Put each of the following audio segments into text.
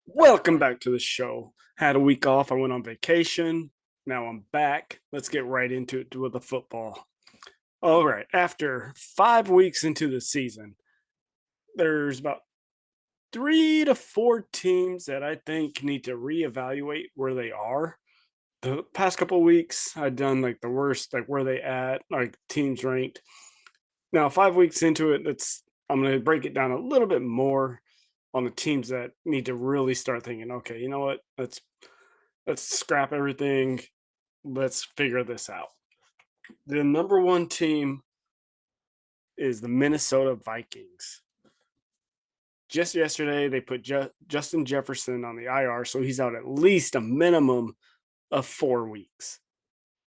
Welcome back to the show. Had a week off. I went on vacation. Now I'm back. Let's get right into it with the football. All right. After 5 weeks into the season, there's about 3 to 4 teams that I think need to reevaluate where they are. The past couple of weeks, I've done like the worst, like where they at, like teams ranked. Now, 5 weeks into it, I'm going to break it down a little bit more on the teams that need to really start thinking, okay, you know what? Let's scrap everything. Let's figure this out. The number one team is the Minnesota Vikings. Just yesterday, they put Justin Jefferson on the IR, so he's out at least a minimum of 4 weeks.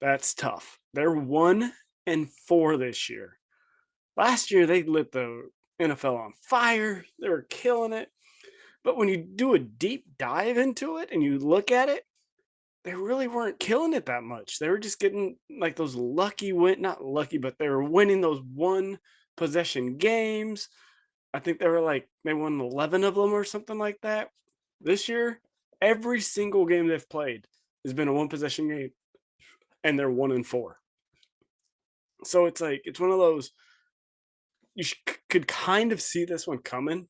That's tough. They're 1-4 this year. Last year, they lit the NFL on fire. They were killing it. But when you do a deep dive into it and you look at it, they really weren't killing it that much. They were just getting like those lucky win, not lucky, but they were winning those one possession games. I think they won 11 of them or something like that. This year, every single game they've played has been a one possession game, and they're 1-4. So it's one of those could kind of see this one coming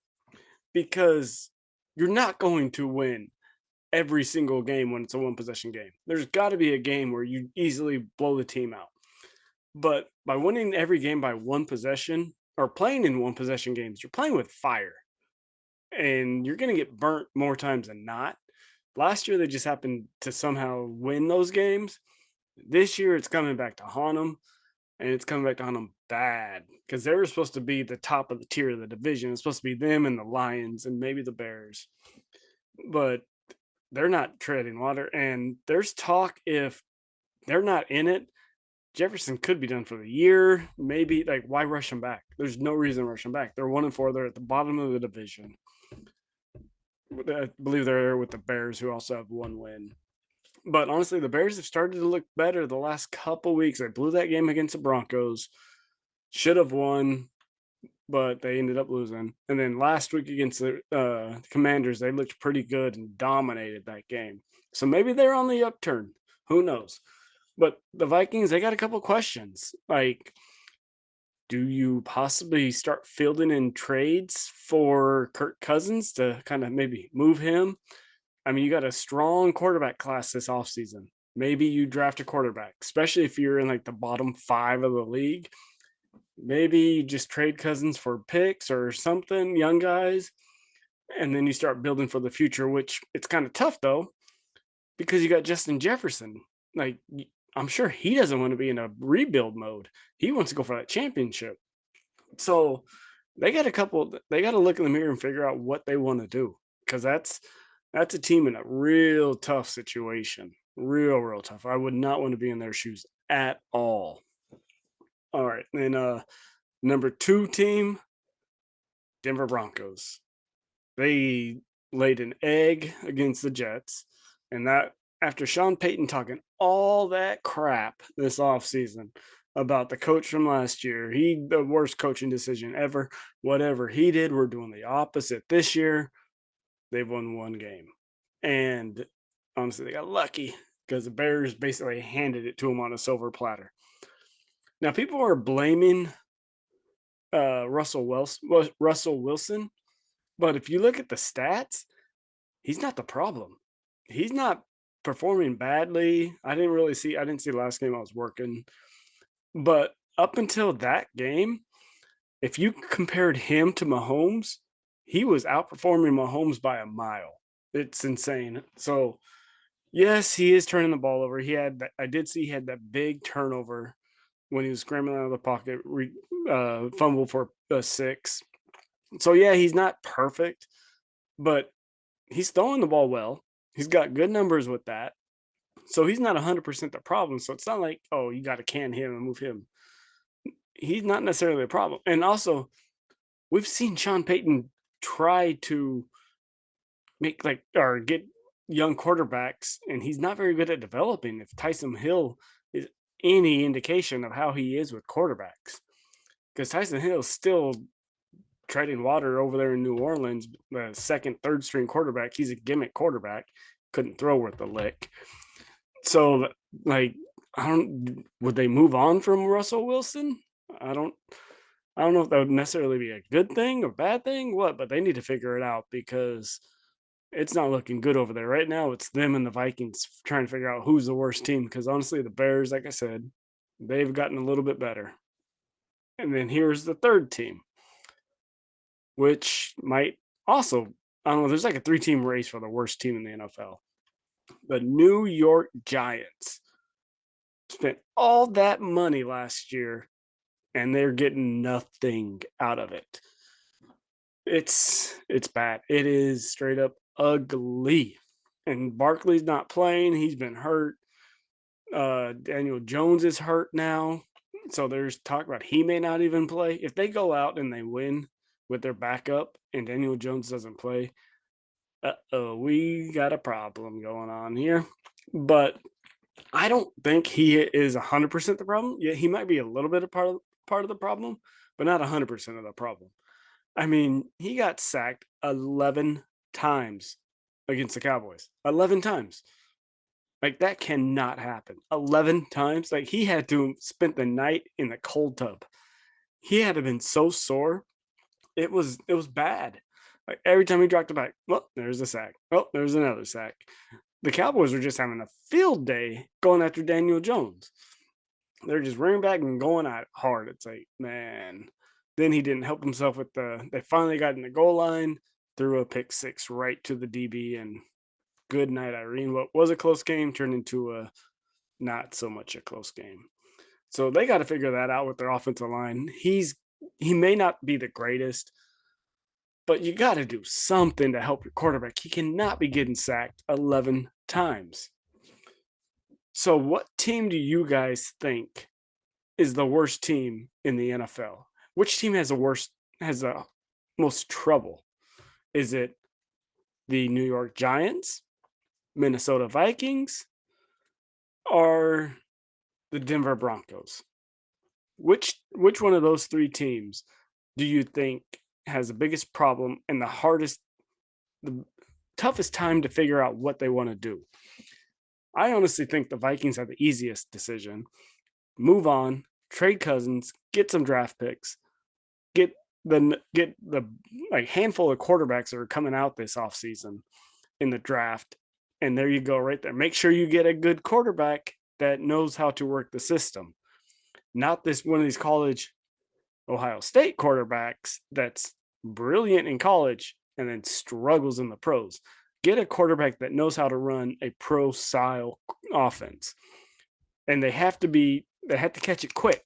because you're not going to win every single game when it's a one possession game. There's got to be a game where you easily blow the team out. But by winning every game by one possession or playing in one possession games, you're playing with fire and you're going to get burnt more times than not. Last year, they just happened to somehow win those games. This year, it's coming back to haunt them, and it's coming back to haunt them bad because they were supposed to be the top of the tier of the division. It's supposed to be them and the Lions and maybe the Bears. But they're not treading water. And there's talk if they're not in it, Jefferson could be done for the year. Maybe like why rush him back? There's no reason to rush him back. They're 1-4. They're at the bottom of the division. I believe they're with the Bears, who also have one win. But honestly, the Bears have started to look better the last couple weeks. They blew that game against the Broncos. Should have won, but they ended up losing. And then last week against the Commanders, they looked pretty good and dominated that game. So maybe they're on the upturn. Who knows? But the Vikings, they got a couple questions. Like, do you possibly start fielding in trades for Kirk Cousins to kind of maybe move him? I mean, you got a strong quarterback class this offseason. Maybe you draft a quarterback, especially if you're in like the bottom five of the league. Maybe you just trade Cousins for picks or something, young guys, and then you start building for the future, which it's kind of tough though, because you got Justin Jefferson. Like, I'm sure he doesn't want to be in a rebuild mode. He wants to go for that championship. So they got to look in the mirror and figure out what they want to do because that's a team in a real tough situation. Real tough. I would not want to be in their shoes at all. All right. Then number two team, Denver Broncos. They laid an egg against the Jets, and that after Sean Peyton talking all that crap this offseason about the coach from last year, the worst coaching decision ever. Whatever he did, we're doing the opposite this year. They've won one game, and honestly, they got lucky because the Bears basically handed it to them on a silver platter. Now, people are blaming Russell Wilson, but if you look at the stats, he's not the problem. He's not performing badly. I didn't see the last game I was working. But up until that game, if you compared him to Mahomes, he was outperforming Mahomes by a mile. It's insane. So, yes, he is turning the ball over. I did see he had that big turnover when he was scrambling out of the pocket, fumble for a six. So, yeah, he's not perfect, but he's throwing the ball well. He's got good numbers with that. So he's not 100% the problem. So it's not like, oh, you got to can him and move him. He's not necessarily a problem. And also, we've seen Sean Payton try to make like or get young quarterbacks, and he's not very good at developing. If Tyson Hill is any indication of how he is with quarterbacks, because Tyson Hill is still treading water over there in New Orleans. The second, third string quarterback. He's a gimmick quarterback. Couldn't throw worth a lick. So, like, I don't. Would they move on from Russell Wilson? I don't. I don't know if that would necessarily be a good thing or bad thing. What? But they need to figure it out because it's not looking good over there right now. It's them and the Vikings trying to figure out who's the worst team. Because honestly, the Bears, like I said, they've gotten a little bit better. And then here's the third team, which might also, I don't know, there's like a three-team race for the worst team in the NFL. The New York Giants spent all that money last year and they're getting nothing out of it. It's bad. It is straight up ugly. And Barkley's not playing. He's been hurt. Daniel Jones is hurt now. So there's talk about he may not even play. If they go out and they win with their backup and Daniel Jones doesn't play, we got a problem going on here. But I don't think he is 100% the problem. Yeah, he might be a little bit of part of the problem, but not 100% of the problem. I mean, he got sacked 11 times against the Cowboys. 11 times. Like, that cannot happen. 11 times. Like, he had to spend the night in the cold tub. He had to have been so sore. It was bad. Like, every time he dropped it back, well, there's a sack. Oh, there's another sack. The Cowboys were just having a field day going after Daniel Jones. They're just running back and going at it hard. It's like, man. Then he didn't help himself with they finally got in the goal line, threw a pick six right to the DB, and good night, Irene. What was a close game turned into a not so much a close game. So they got to figure that out with their offensive line. He may not be the greatest, but you got to do something to help your quarterback. He cannot be getting sacked 11 times. So what team do you guys think is the worst team in the NFL? Which team has the most trouble? Is it the New York Giants, Minnesota Vikings, or the Denver Broncos? Which one of those three teams do you think has the biggest problem and the toughest time to figure out what they want to do? I honestly think the Vikings have the easiest decision. Move on, trade Cousins, get some draft picks, get the like handful of quarterbacks that are coming out this offseason in the draft. And there you go, right there. Make sure you get a good quarterback that knows how to work the system. Not this one of these college Ohio State quarterbacks that's brilliant in college and then struggles in the pros. Get a quarterback that knows how to run a pro style offense. And they have to catch it quick.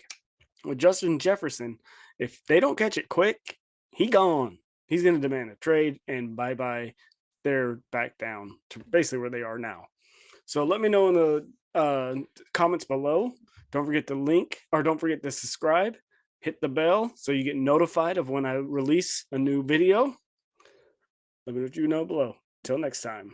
With Justin Jefferson, if they don't catch it quick, he gone. He's going to demand a trade, and bye-bye. They're back down to basically where they are now. So let me know in the comments below. Don't forget to subscribe. Hit the bell so you get notified of when I release a new video. Let me know what you know below. Till next time.